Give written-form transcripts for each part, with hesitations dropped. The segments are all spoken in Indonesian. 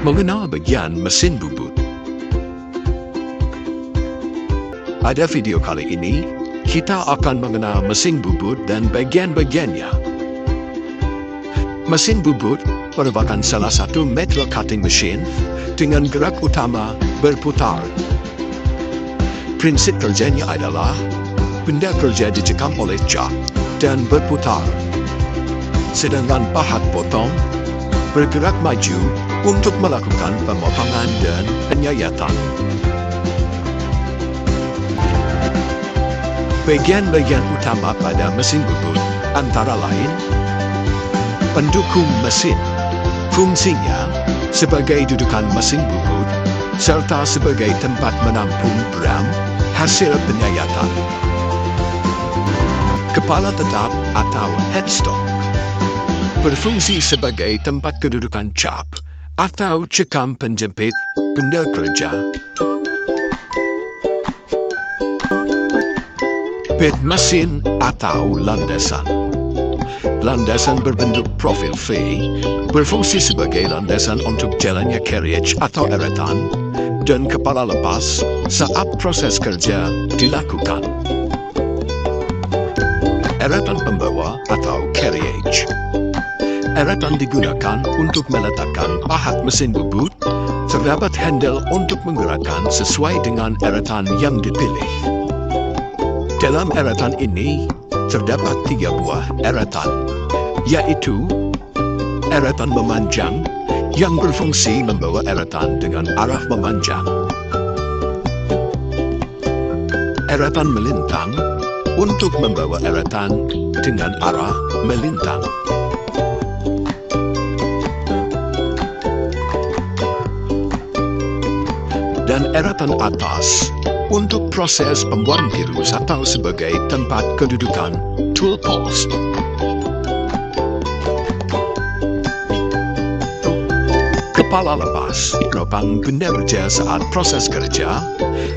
Mengenal bagian mesin bubut. Pada video kali ini, kita akan mengenal mesin bubut dan bagian-bagiannya. Mesin bubut merupakan salah satu metal cutting machine dengan gerak utama berputar. Prinsip kerjanya adalah benda kerja dicekam oleh jak dan berputar, sedangkan pahat potong bergerak maju untuk melakukan pemotongan dan penyayatan. Bagian-bagian utama pada mesin bubut antara lain pendukung mesin, fungsinya sebagai dudukan mesin bubut serta sebagai tempat menampung bram hasil penyayatan. Kepala tetap atau headstock berfungsi sebagai tempat kedudukan cap atau cekam penjepit benda kerja. Pit mesin atau landasan. Landasan berbentuk profil V berfungsi sebagai landasan untuk jalannya carriage atau eretan dan kepala lepas saat proses kerja dilakukan. Eretan pembawa atau carriage. Eretan digunakan untuk meletakkan pahat mesin bubut. Terdapat handle untuk menggerakkan sesuai dengan eretan yang dipilih. Dalam eretan ini, terdapat 3 buah eretan, yaitu eretan memanjang yang berfungsi membawa eretan dengan arah memanjang, eretan melintang untuk membawa eretan dengan arah melintang. Dan eretan atas untuk proses pembuangan virus atau sebagai tempat kedudukan tool post. Kepala lepas merupakan benda kerja saat proses kerja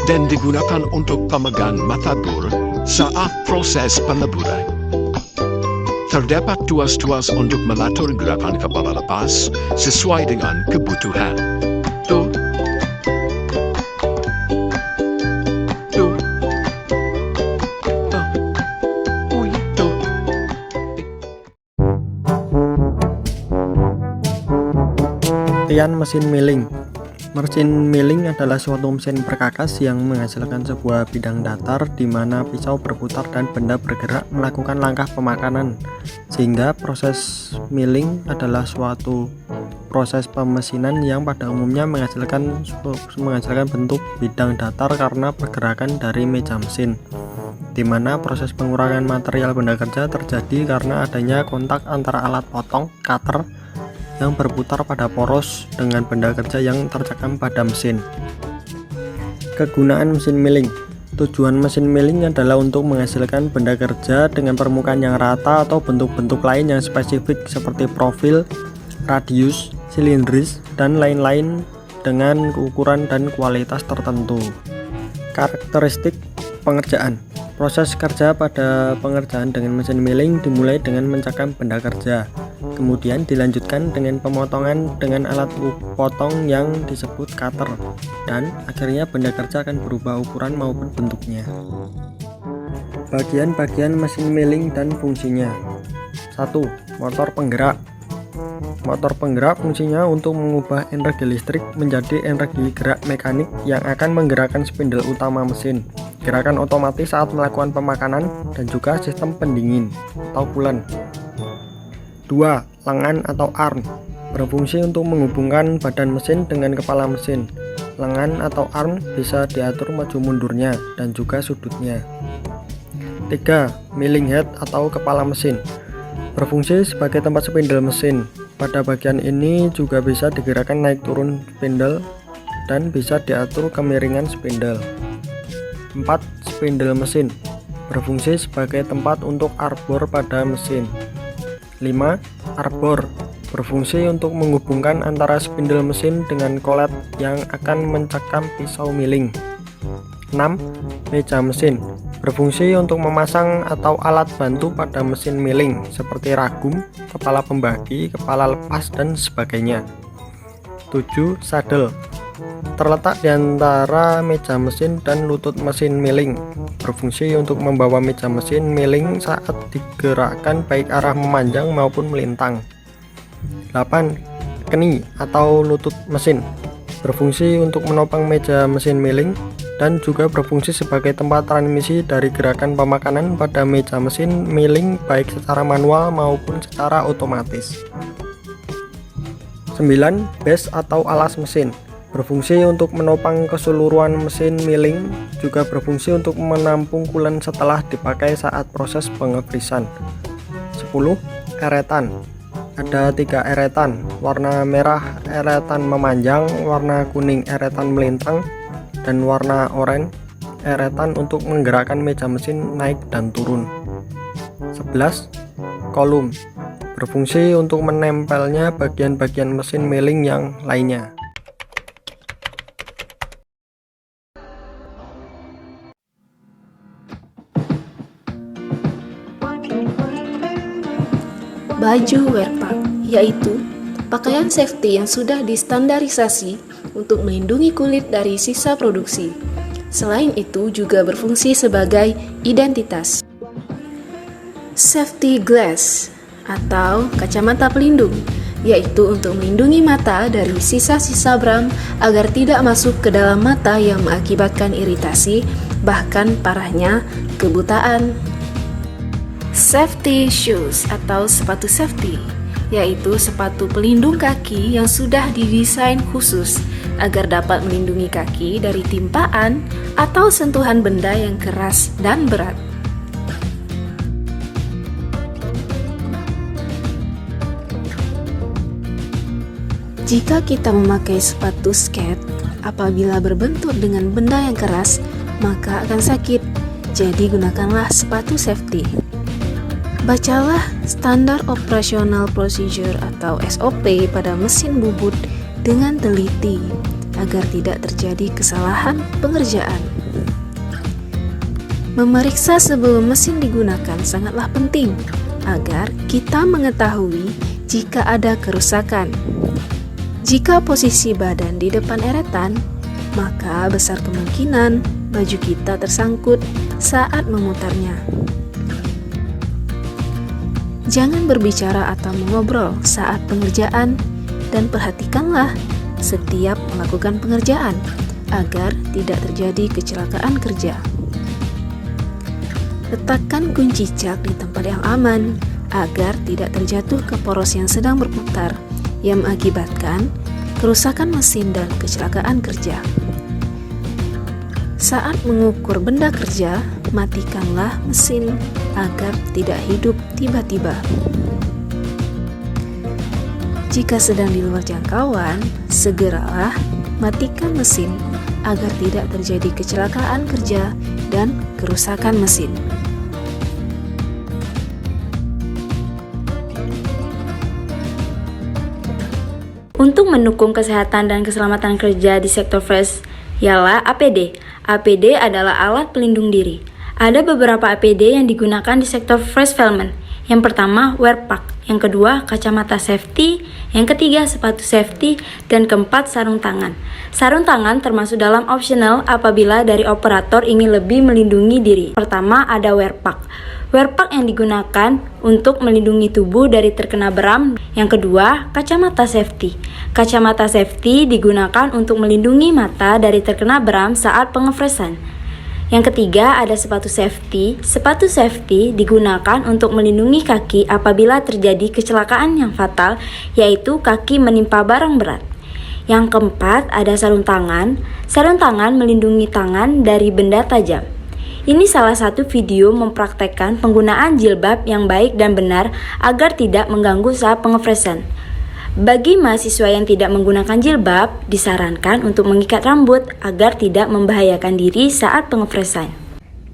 dan digunakan untuk pemegang mata bur saat proses peleburan. Terdapat tuas-tuas untuk mengatur gerakan kepala lepas sesuai dengan kebutuhan. Pengertian mesin milling. Mesin milling adalah suatu mesin perkakas yang menghasilkan sebuah bidang datar di mana pisau berputar dan benda bergerak melakukan langkah pemakanan, sehingga proses milling adalah suatu proses pemesinan yang pada umumnya menghasilkan bentuk bidang datar karena pergerakan dari meja mesin, di mana proses pengurangan material benda kerja terjadi karena adanya kontak antara alat potong cutter yang berputar pada poros dengan benda kerja yang tercekam pada mesin. Kegunaan mesin milling. Tujuan mesin milling adalah untuk menghasilkan benda kerja dengan permukaan yang rata atau bentuk-bentuk lain yang spesifik seperti profil, radius, silindris, dan lain-lain dengan ukuran dan kualitas tertentu. Karakteristik pengerjaan. Proses kerja pada pengerjaan dengan mesin milling dimulai dengan mencekam benda kerja, kemudian dilanjutkan dengan pemotongan dengan alat potong yang disebut cutter, dan akhirnya benda kerja akan berubah ukuran maupun bentuknya. Bagian-bagian mesin milling dan fungsinya. 1. Motor penggerak. Motor penggerak fungsinya untuk mengubah energi listrik menjadi energi gerak mekanik yang akan menggerakkan spindle utama mesin, gerakan otomatis saat melakukan pemakanan, dan juga sistem pendingin atau coolant. 2. Lengan atau arm berfungsi untuk menghubungkan badan mesin dengan kepala mesin. Lengan atau arm bisa diatur maju mundurnya dan juga sudutnya. 3. Milling head atau kepala mesin berfungsi sebagai tempat spindle mesin. Pada bagian ini juga bisa digerakkan naik turun spindle dan bisa diatur kemiringan spindle. 4. Spindle mesin berfungsi sebagai tempat untuk arbor pada mesin. 5. Arbor berfungsi untuk menghubungkan antara spindle mesin dengan kolet yang akan mencekam pisau milling. 6. Meja mesin berfungsi untuk memasang atau alat bantu pada mesin milling seperti ragum, kepala pembagi, kepala lepas, dan sebagainya. 7. Sadel terletak di antara meja mesin dan lutut mesin milling, berfungsi untuk membawa meja mesin milling saat digerakkan baik arah memanjang maupun melintang. 8. Keni atau lutut mesin, berfungsi untuk menopang meja mesin milling dan juga berfungsi sebagai tempat transmisi dari gerakan pemakanan pada meja mesin milling baik secara manual maupun secara otomatis. 9. Base atau alas mesin, berfungsi untuk menopang keseluruhan mesin milling, juga berfungsi untuk menampung coolant setelah dipakai saat proses pengefrisan. 10. Eretan, ada 3 eretan, warna merah eretan memanjang, warna kuning eretan melintang, dan warna oranye eretan untuk menggerakkan meja mesin naik dan turun. 11. Kolum, berfungsi untuk menempelnya bagian-bagian mesin milling yang lainnya. Baju wear pack, yaitu pakaian safety yang sudah distandarisasi untuk melindungi kulit dari sisa produksi. Selain itu juga berfungsi sebagai identitas. Safety glass atau kacamata pelindung, yaitu untuk melindungi mata dari sisa-sisa bram agar tidak masuk ke dalam mata yang mengakibatkan iritasi, bahkan parahnya kebutaan. Safety shoes atau sepatu safety, yaitu sepatu pelindung kaki yang sudah didesain khusus agar dapat melindungi kaki dari timpaan atau sentuhan benda yang keras dan berat. Jika kita memakai sepatu skate, apabila berbentur dengan benda yang keras, maka akan sakit. Jadi gunakanlah sepatu safety. Bacalah Standar Operational Procedure atau SOP pada mesin bubut dengan teliti agar tidak terjadi kesalahan pengerjaan. Memeriksa sebelum mesin digunakan sangatlah penting agar kita mengetahui jika ada kerusakan. Jika posisi badan di depan eretan, maka besar kemungkinan baju kita tersangkut saat memutarnya. Jangan berbicara atau mengobrol saat pengerjaan dan perhatikanlah setiap melakukan pengerjaan agar tidak terjadi kecelakaan kerja. Letakkan kunci cak di tempat yang aman agar tidak terjatuh ke poros yang sedang berputar yang mengakibatkan kerusakan mesin dan kecelakaan kerja. Saat mengukur benda kerja, matikanlah mesin agar tidak hidup tiba-tiba. Jika sedang di luar jangkauan, segeralah matikan mesin agar tidak terjadi kecelakaan kerja dan kerusakan mesin. Untuk mendukung kesehatan dan keselamatan kerja di sektor fresh, ialah APD. APD adalah alat pelindung diri. Ada beberapa APD yang digunakan di sektor fresh filament. Yang pertama, wear pack. Yang kedua, kacamata safety. Yang ketiga, sepatu safety. Dan keempat, sarung tangan. Sarung tangan termasuk dalam optional apabila dari operator ingin lebih melindungi diri. Pertama, ada wear pack. Wear pack yang digunakan untuk melindungi tubuh dari terkena beram. Yang kedua, kacamata safety. Kacamata safety digunakan untuk melindungi mata dari terkena beram saat pengefresan. Yang ketiga, ada sepatu safety. Sepatu safety digunakan untuk melindungi kaki apabila terjadi kecelakaan yang fatal, yaitu kaki menimpa barang berat. Yang keempat, ada sarung tangan. Sarung tangan melindungi tangan dari benda tajam. Ini salah satu video mempraktekkan penggunaan jilbab yang baik dan benar agar tidak mengganggu saat pengefresan. Bagi mahasiswa yang tidak menggunakan jilbab, disarankan untuk mengikat rambut agar tidak membahayakan diri saat pengefresan.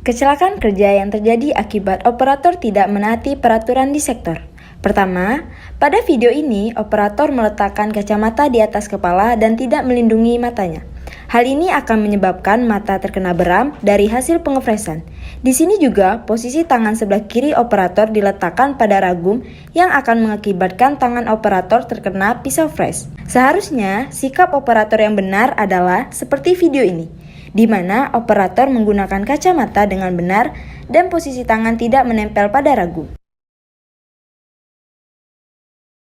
Kecelakaan kerja yang terjadi akibat operator tidak menaati peraturan di sektor. Pertama, pada video ini operator meletakkan kacamata di atas kepala dan tidak melindungi matanya. Hal ini akan menyebabkan mata terkena beram dari hasil pengefresan. Di sini juga posisi tangan sebelah kiri operator diletakkan pada ragum yang akan mengakibatkan tangan operator terkena pisau fresh. Seharusnya sikap operator yang benar adalah seperti video ini, di mana operator menggunakan kacamata dengan benar dan posisi tangan tidak menempel pada ragum.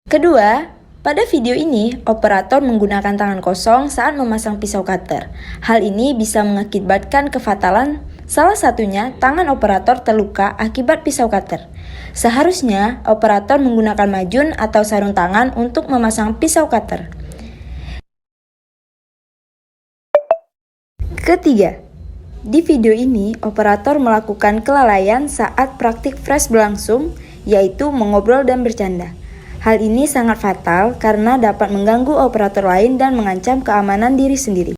Kedua, pada video ini, operator menggunakan tangan kosong saat memasang pisau cutter. Hal ini bisa mengakibatkan kefatalan, salah satunya tangan operator terluka akibat pisau cutter. Seharusnya, operator menggunakan majun atau sarung tangan untuk memasang pisau cutter. Ketiga, di video ini, operator melakukan kelalaian saat praktik fresh berlangsung, yaitu mengobrol dan bercanda. Hal ini sangat fatal karena dapat mengganggu operator lain dan mengancam keamanan diri sendiri.